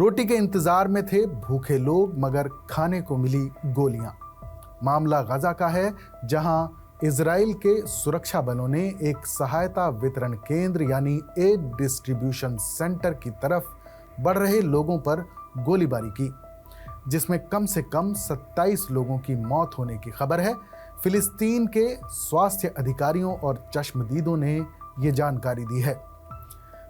रोटी के इंतजार में थे भूखे लोग, मगर खाने को मिली गोलियां। मामला गजा का है, जहां इजराइल के सुरक्षा बलों ने एक सहायता वितरण केंद्र यानी एड डिस्ट्रीब्यूशन सेंटर की तरफ बढ़ रहे लोगों पर गोलीबारी की, जिसमें कम से कम 27 लोगों की मौत होने की खबर है। फिलिस्तीन के स्वास्थ्य अधिकारियों और चश्मदीदों ने ये जानकारी दी है।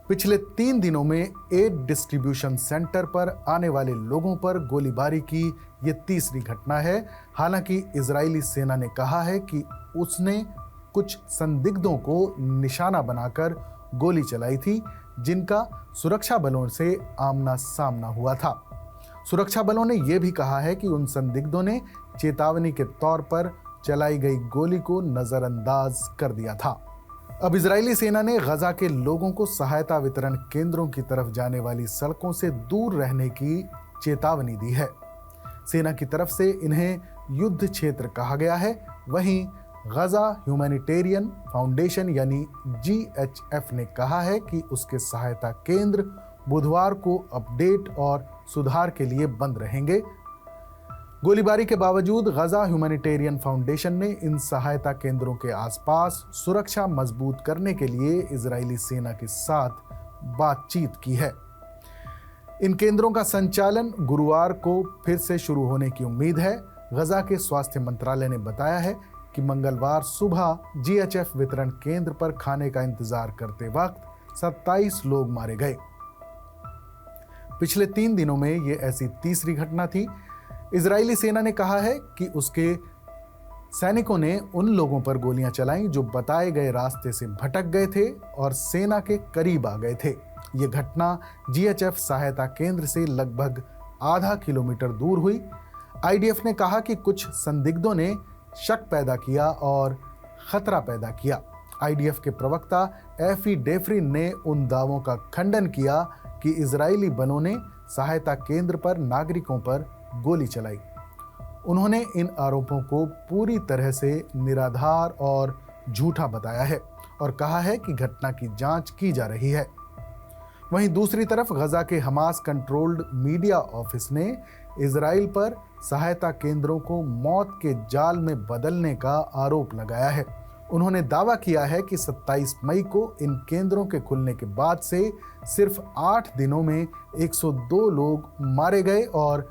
पिछले 3 दिनों में एड डिस्ट्रीब्यूशन सेंटर पर आने वाले लोगों पर गोलीबारी की ये तीसरी घटना है। हालांकि इजरायली सेना ने कहा है कि उसने कुछ संदिग्धों को निशाना बनाकर गोली चलाई थी, जिनका सुरक्षा बलों से आमना सामना हुआ था। सुरक्षा बलों ने यह भी कहा है कि उन संदिग्धों ने चेतावनी के तौर पर चलाई गई गोली को नजरअंदाज कर दिया था। अब इजरायली सेना ने गजा के लोगों को सहायता वितरण केंद्रों की तरफ जाने वाली सड़कों से दूर रहने की चेतावनी दी है। सेना की तरफ से इन्हें युद्ध क्षेत्र कहा गया है। वहीं गजा ह्यूमैनिटेरियन फाउंडेशन यानी GHF ने कहा है कि उसके सहायता केंद्र बुधवार को अपडेट और सुधार के लिए बंद रहेंगे। गोलीबारी के बावजूद गजा ह्यूमैनिटेरियन फाउंडेशन ने इन सहायता केंद्रों के आसपास सुरक्षा मजबूत करने के लिए इजरायली सेना के साथ बातचीत की है। इन केंद्रों का संचालन गुरुवार को फिर से शुरू होने की उम्मीद है। गजा के स्वास्थ्य मंत्रालय ने बताया है कि मंगलवार सुबह GHF वितरण केंद्र पर खाने का इंतजार करते वक्त 27 लोग मारे गए। पिछले 3 दिनों में ये ऐसी तीसरी घटना थी। इजरायली सेना ने कहा है कि उसके सैनिकों ने उन लोगों पर गोलियां चलाईं जो बताए गए रास्ते से भटक गए थे और सेना के करीब आ गए थे। ये घटना GHF सहायता केंद्र से लगभग आधा किलोमीटर दूर हुई। IDF ने कहा कि कुछ संदिग्धों ने शक पैदा किया और खतरा पैदा किया। IDF के प्रवक्ता एफी डेफरिन ने उन दावों का खंडन किया कि इजरायली बलों ने सहायता केंद्र पर नागरिकों पर गोली चलाई। उन्होंने इन आरोपों को पूरी तरह से निराधार और झूठा बताया है और कहा है कि घटना की जांच की जा रही है। वहीं दूसरी तरफ गजा के हमास कंट्रोल्ड मीडिया ऑफिस ने इजराइल पर सहायता केंद्रों को मौत के जाल में बदलने का आरोप लगाया है। उन्होंने दावा किया है कि 27 मई को इन केंद्रों के खुलने के बाद से सिर्फ 8 दिनों में 102 लोग मारे गए और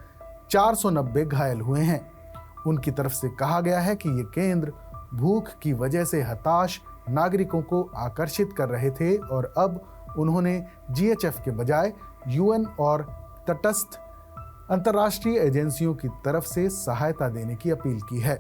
490 घायल हुए हैं। उनकी तरफ से कहा गया है कि ये केंद्र भूख की वजह से हताश नागरिकों को आकर्षित कर रहे थे और अब उन्होंने GHF के बजाय UN और तटस्थ अंतर्राष्ट्रीय एजेंसियों की तरफ से सहायता देने की अपील की है।